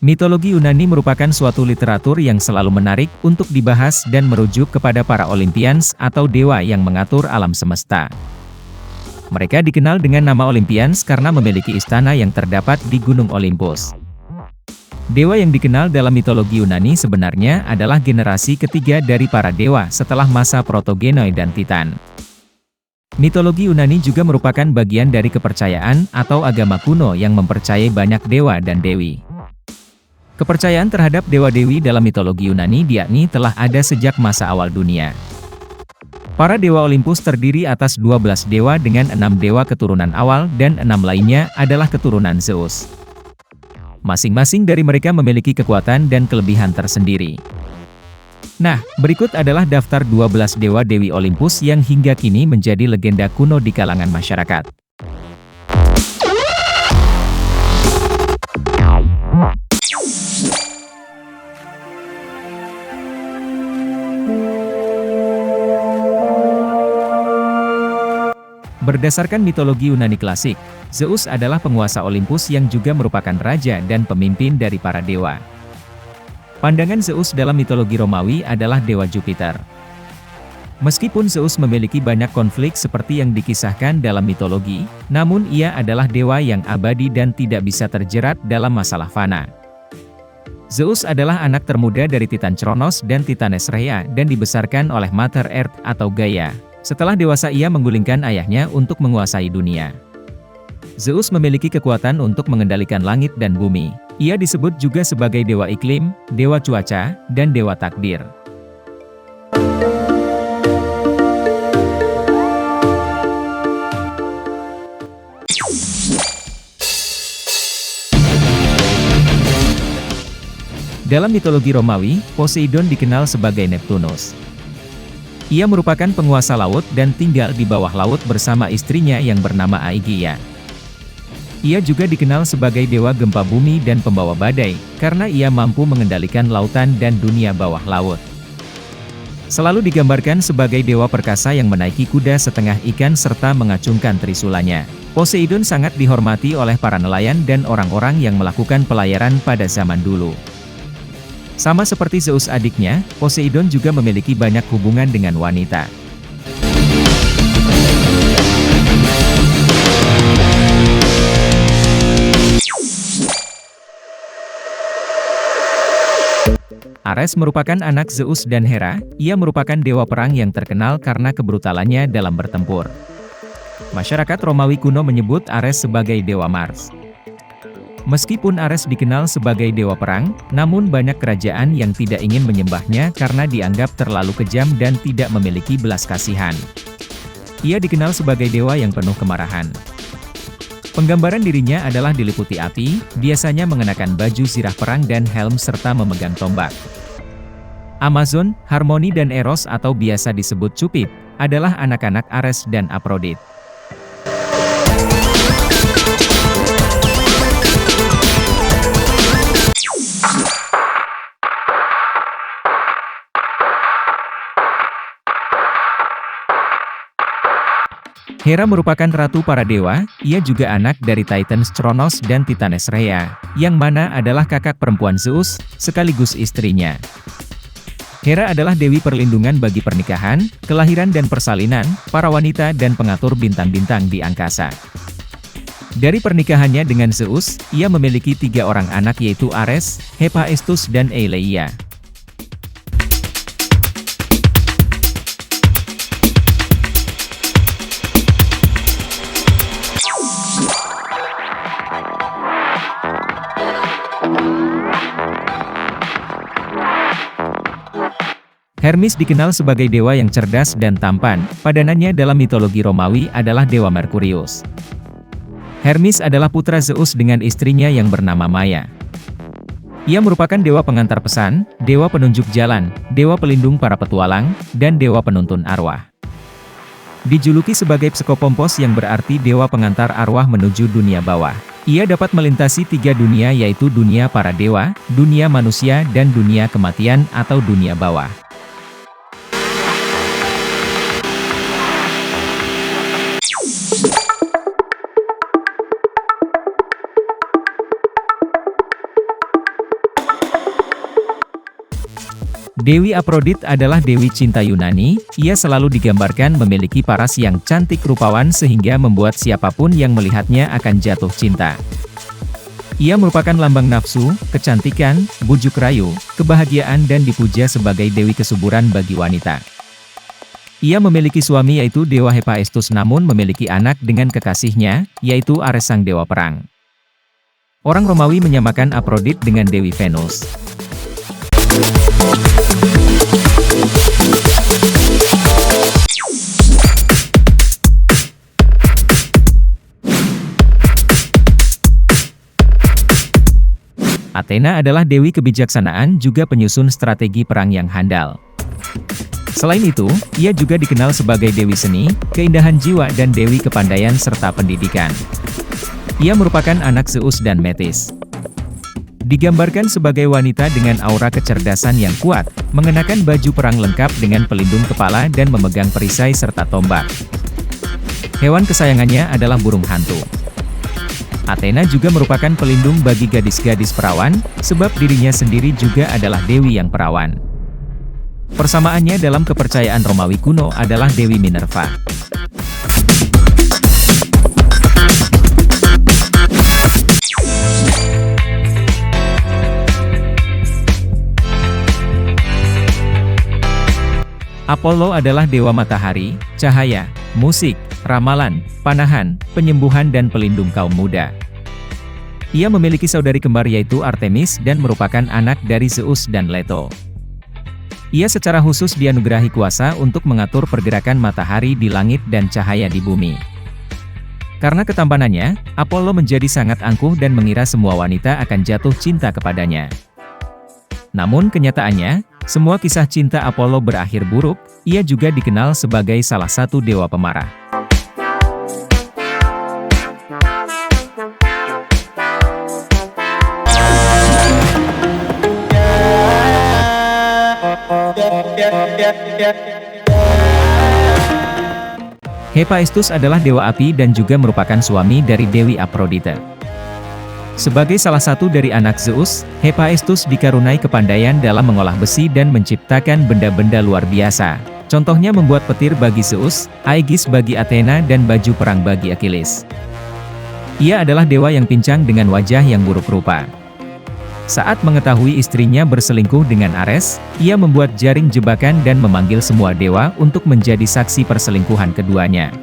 Mitologi Yunani merupakan suatu literatur yang selalu menarik untuk dibahas dan merujuk kepada para Olympians atau dewa yang mengatur alam semesta. Mereka dikenal dengan nama Olympians karena memiliki istana yang terdapat di Gunung Olympus. Dewa yang dikenal dalam mitologi Yunani sebenarnya adalah generasi ketiga dari para dewa setelah masa Protogenoi dan Titan. Mitologi Yunani juga merupakan bagian dari kepercayaan atau agama kuno yang mempercayai banyak dewa dan dewi. Kepercayaan terhadap dewa-dewi dalam mitologi Yunani yakni telah ada sejak masa awal dunia. Para dewa Olympus terdiri atas 12 dewa dengan 6 dewa keturunan awal dan 6 lainnya adalah keturunan Zeus. Masing-masing dari mereka memiliki kekuatan dan kelebihan tersendiri. Nah, berikut adalah daftar 12 dewa-dewi Olympus yang hingga kini menjadi legenda kuno di kalangan masyarakat. Berdasarkan mitologi Yunani klasik, Zeus adalah penguasa Olympus yang juga merupakan raja dan pemimpin dari para dewa. Pandangan Zeus dalam mitologi Romawi adalah dewa Jupiter. Meskipun Zeus memiliki banyak konflik seperti yang dikisahkan dalam mitologi, namun ia adalah dewa yang abadi dan tidak bisa terjerat dalam masalah fana. Zeus adalah anak termuda dari Titan Kronos dan Titanes Rhea dan dibesarkan oleh Mother Earth atau Gaia. Setelah dewasa ia menggulingkan ayahnya untuk menguasai dunia. Zeus memiliki kekuatan untuk mengendalikan langit dan bumi. Ia disebut juga sebagai dewa iklim, dewa cuaca, dan dewa takdir. Dalam mitologi Romawi, Poseidon dikenal sebagai Neptunus. Ia merupakan penguasa laut dan tinggal di bawah laut bersama istrinya yang bernama Aegea. Ia juga dikenal sebagai dewa gempa bumi dan pembawa badai, karena ia mampu mengendalikan lautan dan dunia bawah laut. Selalu digambarkan sebagai dewa perkasa yang menaiki kuda setengah ikan serta mengacungkan trisulanya. Poseidon sangat dihormati oleh para nelayan dan orang-orang yang melakukan pelayaran pada zaman dulu. Sama seperti Zeus adiknya, Poseidon juga memiliki banyak hubungan dengan wanita. Ares merupakan anak Zeus dan Hera. Ia merupakan dewa perang yang terkenal karena kebrutalannya dalam bertempur. Masyarakat Romawi kuno menyebut Ares sebagai dewa Mars. Meskipun Ares dikenal sebagai dewa perang, namun banyak kerajaan yang tidak ingin menyembahnya karena dianggap terlalu kejam dan tidak memiliki belas kasihan. Ia dikenal sebagai dewa yang penuh kemarahan. Penggambaran dirinya adalah diliputi api, biasanya mengenakan baju zirah perang dan helm serta memegang tombak. Amazon, Harmony dan Eros atau biasa disebut Cupid, adalah anak-anak Ares dan Aphrodite. Hera merupakan ratu para dewa, ia juga anak dari Titan Kronos dan Titanes Rhea, yang mana adalah kakak perempuan Zeus, sekaligus istrinya. Hera adalah dewi perlindungan bagi pernikahan, kelahiran dan persalinan, para wanita dan pengatur bintang-bintang di angkasa. Dari pernikahannya dengan Zeus, ia memiliki 3 orang anak yaitu Ares, Hephaestus dan Eileia. Hermes dikenal sebagai dewa yang cerdas dan tampan. Padanannya dalam mitologi Romawi adalah dewa Merkurius. Hermes adalah putra Zeus dengan istrinya yang bernama Maia. Ia merupakan dewa pengantar pesan, dewa penunjuk jalan, dewa pelindung para petualang, dan dewa penuntun arwah. Dijuluki sebagai Psikopompos yang berarti dewa pengantar arwah menuju dunia bawah. Ia dapat melintasi 3 dunia yaitu dunia para dewa, dunia manusia dan dunia kematian atau dunia bawah. Dewi Aphrodite adalah dewi cinta Yunani. Ia selalu digambarkan memiliki paras yang cantik rupawan sehingga membuat siapapun yang melihatnya akan jatuh cinta. Ia merupakan lambang nafsu, kecantikan, bujuk rayu, kebahagiaan dan dipuja sebagai dewi kesuburan bagi wanita. Ia memiliki suami yaitu Dewa Hephaestus namun memiliki anak dengan kekasihnya, yaitu Ares sang dewa perang. Orang Romawi menyamakan Aphrodite dengan Dewi Venus. Athena adalah dewi kebijaksanaan juga penyusun strategi perang yang handal. Selain itu, ia juga dikenal sebagai dewi seni, keindahan jiwa dan dewi kepandaian serta pendidikan. Ia merupakan anak Zeus dan Metis. Digambarkan sebagai wanita dengan aura kecerdasan yang kuat, mengenakan baju perang lengkap dengan pelindung kepala dan memegang perisai serta tombak. Hewan kesayangannya adalah burung hantu. Athena juga merupakan pelindung bagi gadis-gadis perawan, sebab dirinya sendiri juga adalah dewi yang perawan. Persamaannya dalam kepercayaan Romawi kuno adalah Dewi Minerva. Apollo adalah dewa matahari, cahaya, musik, ramalan, panahan, penyembuhan dan pelindung kaum muda. Ia memiliki saudari kembar yaitu Artemis dan merupakan anak dari Zeus dan Leto. Ia secara khusus dianugerahi kuasa untuk mengatur pergerakan matahari di langit dan cahaya di bumi. Karena ketampanannya, Apollo menjadi sangat angkuh dan mengira semua wanita akan jatuh cinta kepadanya. Namun kenyataannya, semua kisah cinta Apollo berakhir buruk. Ia juga dikenal sebagai salah satu dewa pemarah. Hephaestus adalah dewa api dan juga merupakan suami dari Dewi Aphrodite. Sebagai salah satu dari anak Zeus, Hephaestus dikaruniai kepandaian dalam mengolah besi dan menciptakan benda-benda luar biasa. Contohnya membuat petir bagi Zeus, Aegis bagi Athena dan baju perang bagi Achilles. Ia adalah dewa yang pincang dengan wajah yang buruk rupa. Saat mengetahui istrinya berselingkuh dengan Ares, ia membuat jaring jebakan dan memanggil semua dewa untuk menjadi saksi perselingkuhan keduanya.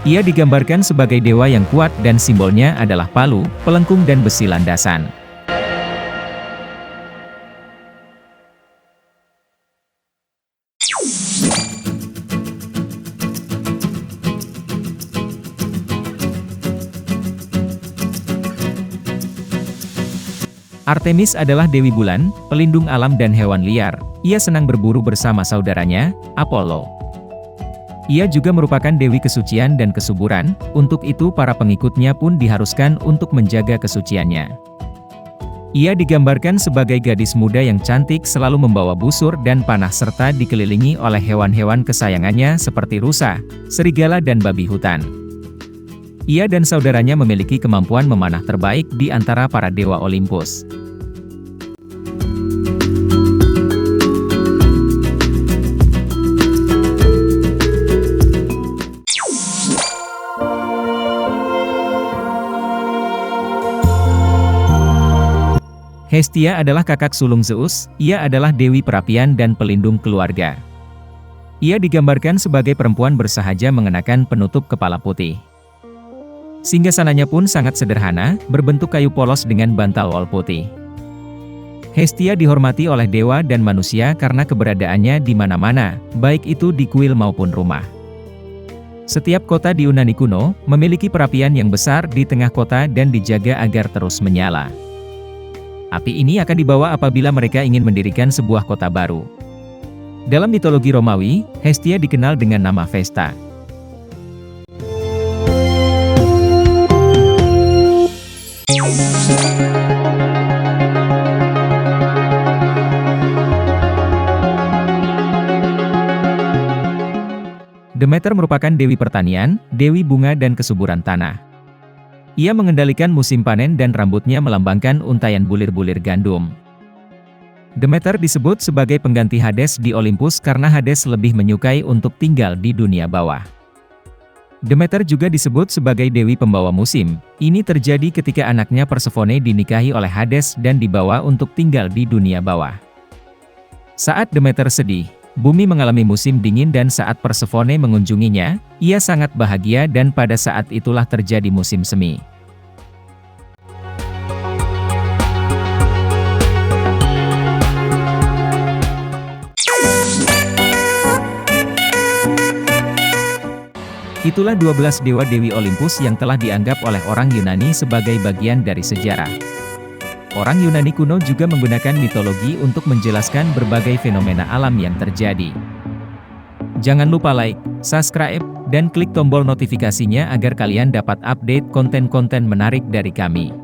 Ia digambarkan sebagai dewa yang kuat dan simbolnya adalah palu, pelengkung dan besi landasan. Artemis adalah dewi bulan, pelindung alam dan hewan liar. Ia senang berburu bersama saudaranya, Apollo. Ia juga merupakan dewi kesucian dan kesuburan, untuk itu para pengikutnya pun diharuskan untuk menjaga kesuciannya. Ia digambarkan sebagai gadis muda yang cantik selalu membawa busur dan panah serta dikelilingi oleh hewan-hewan kesayangannya seperti rusa, serigala dan babi hutan. Ia dan saudaranya memiliki kemampuan memanah terbaik di antara para dewa Olympus. Hestia adalah kakak sulung Zeus. Ia adalah dewi perapian dan pelindung keluarga. Ia digambarkan sebagai perempuan bersahaja mengenakan penutup kepala putih. Singgasananya pun sangat sederhana, berbentuk kayu polos dengan bantal wol putih. Hestia dihormati oleh dewa dan manusia karena keberadaannya di mana-mana, baik itu di kuil maupun rumah. Setiap kota di Yunani kuno memiliki perapian yang besar di tengah kota dan dijaga agar terus menyala. Api ini akan dibawa apabila mereka ingin mendirikan sebuah kota baru. Dalam mitologi Romawi, Hestia dikenal dengan nama Vesta. Demeter merupakan dewi pertanian, dewi bunga dan kesuburan tanah. Ia mengendalikan musim panen dan rambutnya melambangkan untaian bulir-bulir gandum. Demeter disebut sebagai pengganti Hades di Olympus karena Hades lebih menyukai untuk tinggal di dunia bawah. Demeter juga disebut sebagai dewi pembawa musim. Ini terjadi ketika anaknya Persephone dinikahi oleh Hades dan dibawa untuk tinggal di dunia bawah. Saat Demeter sedih, bumi mengalami musim dingin dan saat Persephone mengunjunginya, ia sangat bahagia dan pada saat itulah terjadi musim semi. Itulah 12 dewa-dewi Olympus yang telah dianggap oleh orang Yunani sebagai bagian dari sejarah. Orang Yunani kuno juga menggunakan mitologi untuk menjelaskan berbagai fenomena alam yang terjadi. Jangan lupa like, subscribe, dan klik tombol notifikasinya agar kalian dapat update konten-konten menarik dari kami.